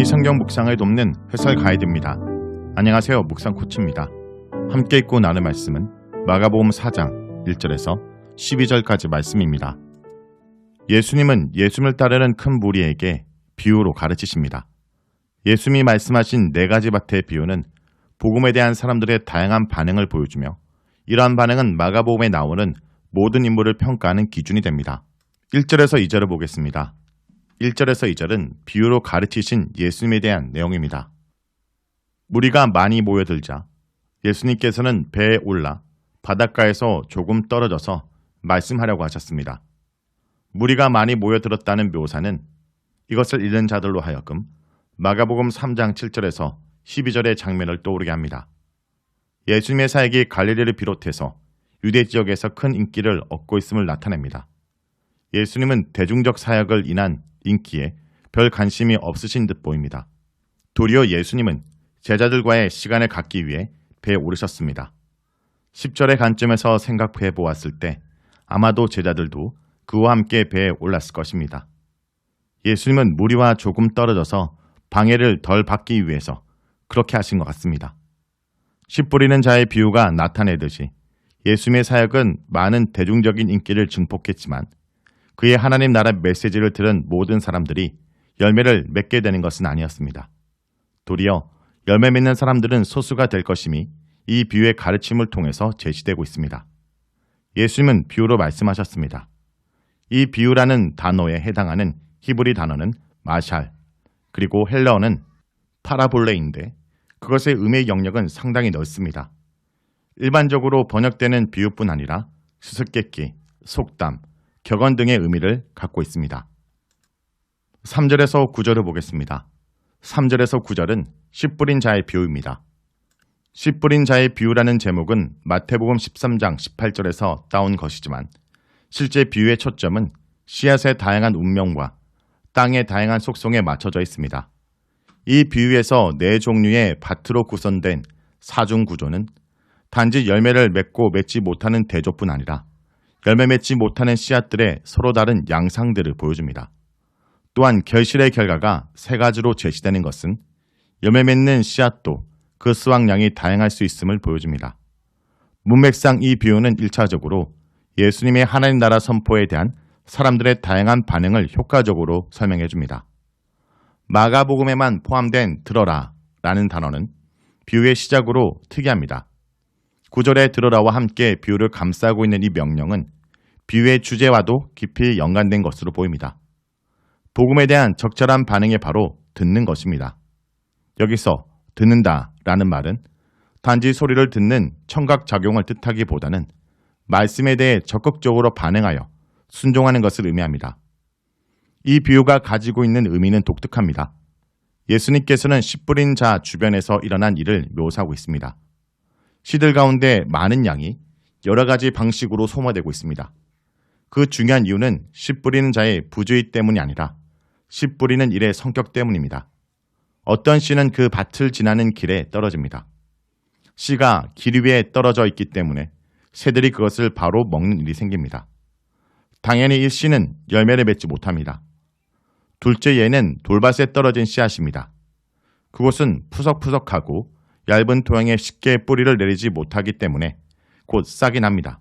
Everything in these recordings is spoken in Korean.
성경 묵상을 돕는 해설 가이드입니다. 안녕하세요. 묵상 코치입니다. 함께 읽고 나눌 말씀은 마가복음 4장 1절에서 12절까지 말씀입니다. 예수님은 예수님을 따르는 큰 무리에게 비유로 가르치십니다. 예수님이 말씀하신 네 가지 밭의 비유는 복음에 대한 사람들의 다양한 반응을 보여주며 이러한 반응은 마가복음에 나오는 모든 인물을 평가하는 기준이 됩니다. 1절에서 2절을 보겠습니다. 1절에서 2절은 비유로 가르치신 예수님에 대한 내용입니다. 무리가 많이 모여들자 예수님께서는 배에 올라 바닷가에서 조금 떨어져서 말씀하려고 하셨습니다. 무리가 많이 모여들었다는 묘사는 이것을 읽은 자들로 하여금 마가복음 3장 7절에서 12절의 장면을 떠오르게 합니다. 예수님의 사역이 갈릴리를 비롯해서 유대 지역에서 큰 인기를 얻고 있음을 나타냅니다. 예수님은 대중적 사역을 인한 인기에 별 관심이 없으신 듯 보입니다. 도리어 예수님은 제자들과의 시간을 갖기 위해 배에 오르셨습니다. 10절의 관점에서 생각해 보았을 때 아마도 제자들도 그와 함께 배에 올랐을 것입니다. 예수님은 무리와 조금 떨어져서 방해를 덜 받기 위해서 그렇게 하신 것 같습니다. 씨 뿌리는 자의 비유가 나타내듯이 예수님의 사역은 많은 대중적인 인기를 증폭했지만 그의 하나님 나라 메시지를 들은 모든 사람들이 열매를 맺게 되는 것은 아니었습니다. 도리어 열매 맺는 사람들은 소수가 될 것임이 이 비유의 가르침을 통해서 제시되고 있습니다. 예수님은 비유로 말씀하셨습니다. 이 비유라는 단어에 해당하는 히브리 단어는 마샬, 그리고 헬라어는 파라볼레인데 그것의 의미의 영역은 상당히 넓습니다. 일반적으로 번역되는 비유뿐 아니라 수수께끼, 속담, 격언 등의 의미를 갖고 있습니다. 3절에서 9절을 보겠습니다. 3절에서 9절은 씨 뿌린 자의 비유입니다. 씨 뿌린 자의 비유라는 제목은 마태복음 13장 18절에서 따온 것이지만 실제 비유의 초점은 씨앗의 다양한 운명과 땅의 다양한 속성에 맞춰져 있습니다. 이 비유에서 네 종류의 밭으로 구성된 사중 구조는 단지 열매를 맺고 맺지 못하는 대조뿐 아니라 열매 맺지 못하는 씨앗들의 서로 다른 양상들을 보여줍니다. 또한 결실의 결과가 세 가지로 제시되는 것은 열매 맺는 씨앗도 그 수확량이 다양할 수 있음을 보여줍니다. 문맥상 이 비유는 1차적으로 예수님의 하나님 나라 선포에 대한 사람들의 다양한 반응을 효과적으로 설명해 줍니다. 마가복음에만 포함된 들어라 라는 단어는 비유의 시작으로 특이합니다. 9절의 들어라와 함께 비유를 감싸고 있는 이 명령은 비유의 주제와도 깊이 연관된 것으로 보입니다. 복음에 대한 적절한 반응이 바로 듣는 것입니다. 여기서 듣는다 라는 말은 단지 소리를 듣는 청각작용을 뜻하기보다는 말씀에 대해 적극적으로 반응하여 순종하는 것을 의미합니다. 이 비유가 가지고 있는 의미는 독특합니다. 예수님께서는 씨 뿌린 자 주변에서 일어난 일을 묘사하고 있습니다. 씨들 가운데 많은 양이 여러 가지 방식으로 소모되고 있습니다. 그 중요한 이유는 씨 뿌리는 자의 부주의 때문이 아니라 씨 뿌리는 일의 성격 때문입니다. 어떤 씨는 그 밭을 지나는 길에 떨어집니다. 씨가 길 위에 떨어져 있기 때문에 새들이 그것을 바로 먹는 일이 생깁니다. 당연히 이 씨는 열매를 맺지 못합니다. 둘째 예는 돌밭에 떨어진 씨앗입니다. 그곳은 푸석푸석하고 얇은 토양에 쉽게 뿌리를 내리지 못하기 때문에 곧 싹이 납니다.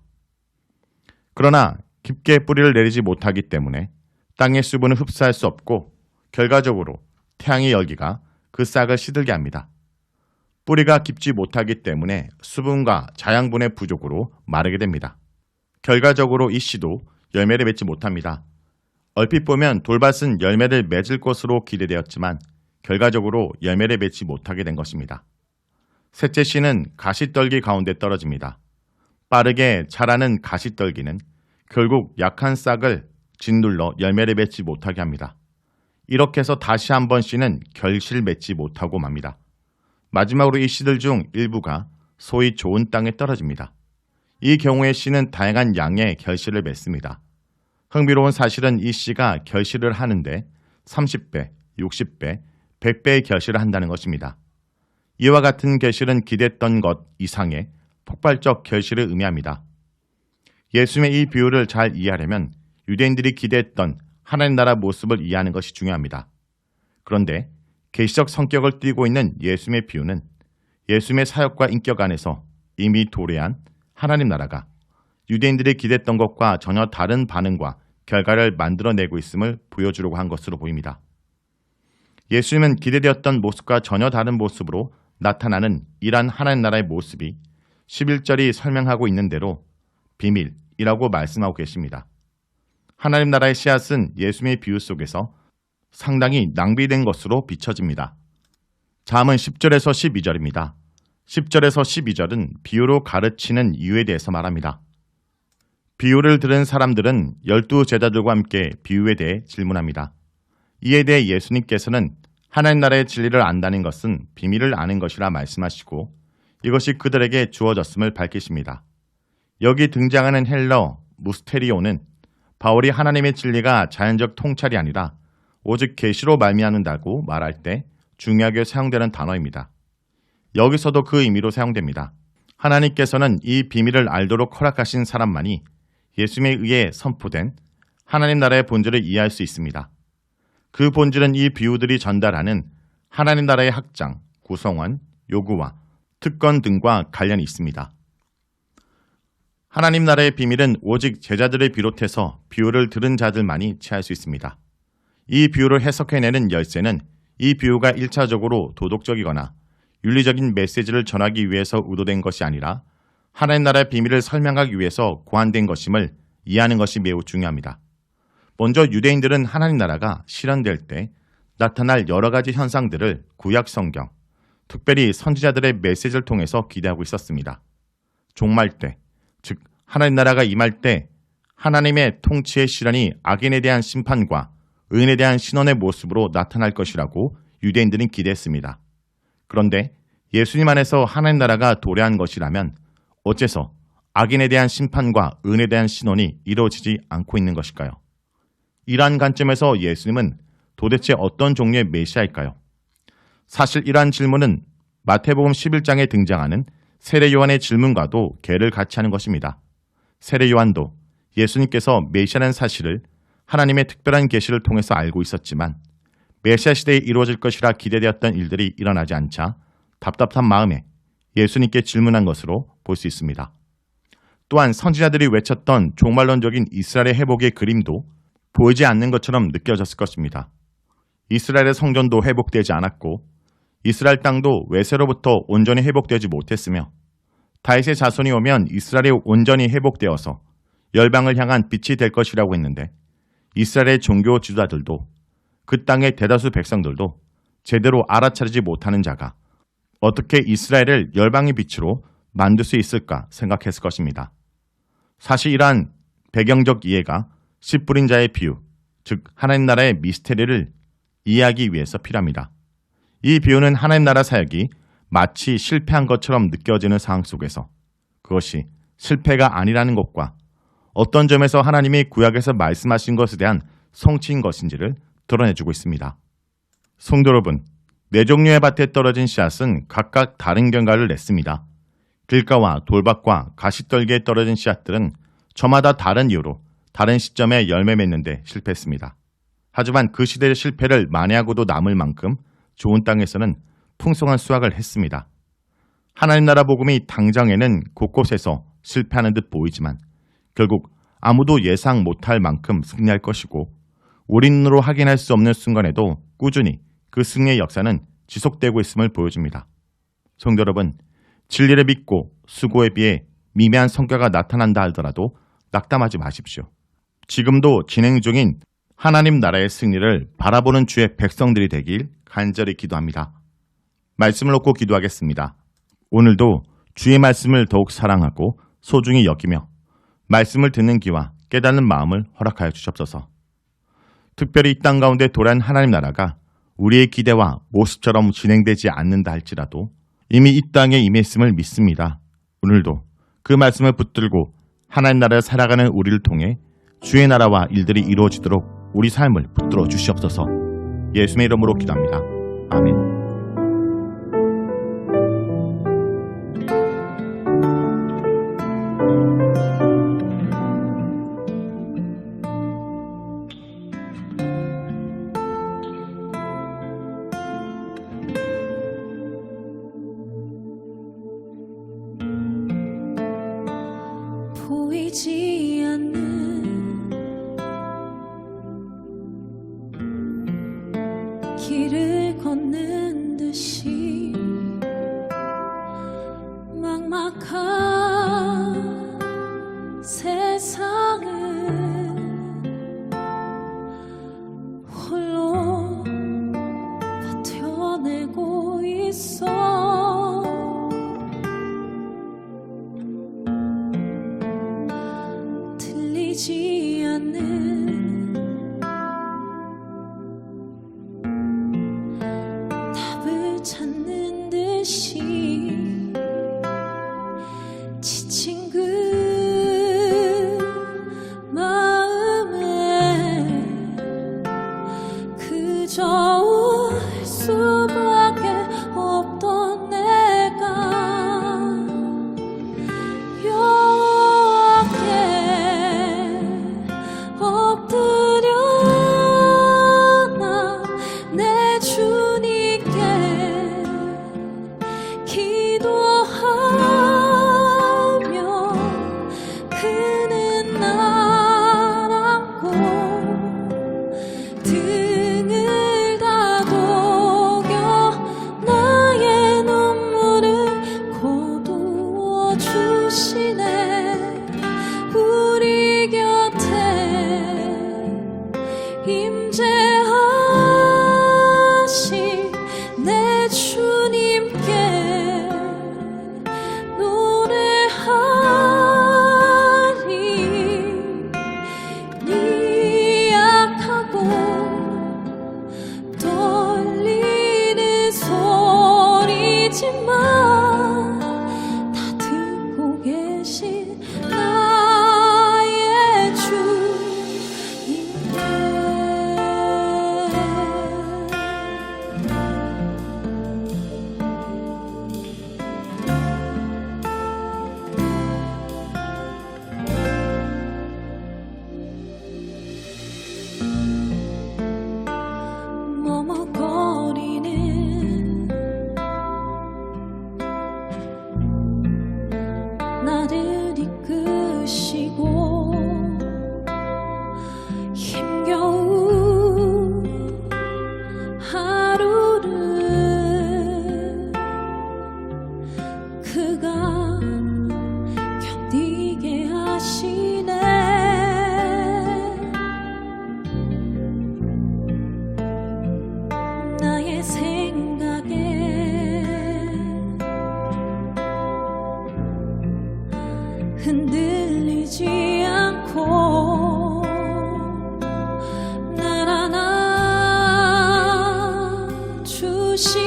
그러나 깊게 뿌리를 내리지 못하기 때문에 땅의 수분을 흡수할 수 없고 결과적으로 태양의 열기가 그 싹을 시들게 합니다. 뿌리가 깊지 못하기 때문에 수분과 자양분의 부족으로 마르게 됩니다. 결과적으로 이 씨도 열매를 맺지 못합니다. 얼핏 보면 돌밭은 열매를 맺을 것으로 기대되었지만 결과적으로 열매를 맺지 못하게 된 것입니다. 셋째 씨는 가시떨기 가운데 떨어집니다. 빠르게 자라는 가시떨기는 결국 약한 싹을 짓눌러 열매를 맺지 못하게 합니다. 이렇게 해서 다시 한번 씨는 결실 맺지 못하고 맙니다. 마지막으로 이 씨들 중 일부가 소위 좋은 땅에 떨어집니다. 이 경우에 씨는 다양한 양의 결실을 맺습니다. 흥미로운 사실은 이 씨가 결실을 하는데 30배, 60배, 100배의 결실을 한다는 것입니다. 이와 같은 결실은 기대했던 것 이상의 폭발적 결실을 의미합니다. 예수님의 이 비유를 잘 이해하려면 유대인들이 기대했던 하나님 나라 모습을 이해하는 것이 중요합니다. 그런데 계시적 성격을 띠고 있는 예수님의 비유는 예수님의 사역과 인격 안에서 이미 도래한 하나님 나라가 유대인들이 기대했던 것과 전혀 다른 반응과 결과를 만들어내고 있음을 보여주려고 한 것으로 보입니다. 예수님은 기대되었던 모습과 전혀 다른 모습으로 나타나는 이러한 하나님 나라의 모습이 11절이 설명하고 있는 대로 비밀이라고 말씀하고 계십니다. 하나님 나라의 씨앗은 예수님의 비유 속에서 상당히 낭비된 것으로 비춰집니다. 다음은 10절에서 12절입니다. 10절에서 12절은 비유로 가르치는 이유에 대해서 말합니다. 비유를 들은 사람들은 12제자들과 함께 비유에 대해 질문합니다. 이에 대해 예수님께서는 하나님 나라의 진리를 안다는 것은 비밀을 아는 것이라 말씀하시고 이것이 그들에게 주어졌음을 밝히십니다. 여기 등장하는 헬러 무스테리오는 바울이 하나님의 진리가 자연적 통찰이 아니라 오직 계시로 말미암는다고 말할 때 중요하게 사용되는 단어입니다. 여기서도 그 의미로 사용됩니다. 하나님께서는 이 비밀을 알도록 허락하신 사람만이 예수님에 의해 선포된 하나님 나라의 본질을 이해할 수 있습니다. 그 본질은 이 비유들이 전달하는 하나님 나라의 확장, 구성원, 요구와 특권 등과 관련이 있습니다. 하나님 나라의 비밀은 오직 제자들을 비롯해서 비유를 들은 자들만이 취할 수 있습니다. 이 비유를 해석해내는 열쇠는 이 비유가 1차적으로 도덕적이거나 윤리적인 메시지를 전하기 위해서 의도된 것이 아니라 하나님 나라의 비밀을 설명하기 위해서 고안된 것임을 이해하는 것이 매우 중요합니다. 먼저 유대인들은 하나님 나라가 실현될 때 나타날 여러 가지 현상들을 구약 성경, 특별히 선지자들의 메시지를 통해서 기대하고 있었습니다. 종말 때, 즉 하나님 나라가 임할 때 하나님의 통치의 실현이 악인에 대한 심판과 의인에 대한 신원의 모습으로 나타날 것이라고 유대인들은 기대했습니다. 그런데 예수님 안에서 하나님 나라가 도래한 것이라면 어째서 악인에 대한 심판과 의인에 대한 신원이 이루어지지 않고 있는 것일까요? 이러한 관점에서 예수님은 도대체 어떤 종류의 메시아일까요? 사실 이러한 질문은 마태복음 11장에 등장하는 세례 요한의 질문과도 개를 같이 하는 것입니다. 세례 요한도 예수님께서 메시아라는 사실을 하나님의 특별한 계시를 통해서 알고 있었지만 메시아 시대에 이루어질 것이라 기대되었던 일들이 일어나지 않자 답답한 마음에 예수님께 질문한 것으로 볼 수 있습니다. 또한 선지자들이 외쳤던 종말론적인 이스라엘의 회복의 그림도 보이지 않는 것처럼 느껴졌을 것입니다. 이스라엘의 성전도 회복되지 않았고 이스라엘 땅도 외세로부터 온전히 회복되지 못했으며 다윗의 자손이 오면 이스라엘이 온전히 회복되어서 열방을 향한 빛이 될 것이라고 했는데 이스라엘의 종교 지도자들도 그 땅의 대다수 백성들도 제대로 알아차리지 못하는 자가 어떻게 이스라엘을 열방의 빛으로 만들 수 있을까 생각했을 것입니다. 사실 이러한 배경적 이해가 씨 뿌린 자의 비유, 즉 하나님 나라의 미스테리를 이해하기 위해서 필요합니다. 이 비유는 하나님 나라 사역이 마치 실패한 것처럼 느껴지는 상황 속에서 그것이 실패가 아니라는 것과 어떤 점에서 하나님이 구약에서 말씀하신 것에 대한 성취인 것인지를 드러내주고 있습니다. 성도 여러분, 네 종류의 밭에 떨어진 씨앗은 각각 다른 결과를 냈습니다. 길가와 돌밭과 가시떨기에 떨어진 씨앗들은 저마다 다른 이유로 다른 시점에 열매 맺는데 실패했습니다. 하지만 그 시대의 실패를 만회하고도 남을 만큼 좋은 땅에서는 풍성한 수확을 했습니다. 하나님 나라 복음이 당장에는 곳곳에서 실패하는 듯 보이지만 결국 아무도 예상 못할 만큼 승리할 것이고 우리 눈으로 확인할 수 없는 순간에도 꾸준히 그 승리의 역사는 지속되고 있음을 보여줍니다. 성도 여러분, 진리를 믿고 수고에 비해 미미한 성과가 나타난다 하더라도 낙담하지 마십시오. 지금도 진행 중인 하나님 나라의 승리를 바라보는 주의 백성들이 되길 간절히 기도합니다. 말씀을 놓고 기도하겠습니다. 오늘도 주의 말씀을 더욱 사랑하고 소중히 여기며 말씀을 듣는 귀와 깨닫는 마음을 허락하여 주시옵소서. 특별히 이 땅 가운데 도래한 하나님 나라가 우리의 기대와 모습처럼 진행되지 않는다 할지라도 이미 이 땅에 임했음을 믿습니다. 오늘도 그 말씀을 붙들고 하나님 나라를 살아가는 우리를 통해 주의 나라와 일들이 이루어지도록 우리 삶을 붙들어 주시옵소서. 예수님의 이름으로 기도합니다. 아멘. 보이지 않는 길을 걷는 듯이 막막한 세상을 홀로 버텨내고 있어. 들리지 않는 답을 찾는 듯이 지친 그 마음에 그저 울 수밖에 없던 내가 여호와께 엎드려 나 내 주님께 기도하며 그는 날 안고 등을 다독여 나의 눈물을 거두어 주시네. 우리 곁에 임재하신 내 주님께 노래하리. 네 약하고 떨리는 소리지만 다 듣고 계신 나의 주님께. 머뭇거리는 나를 이끄시고 힘겨운 하루를 그가 견디게 하시네. 나의 생각에 흔들리지 않고 날 안아 주시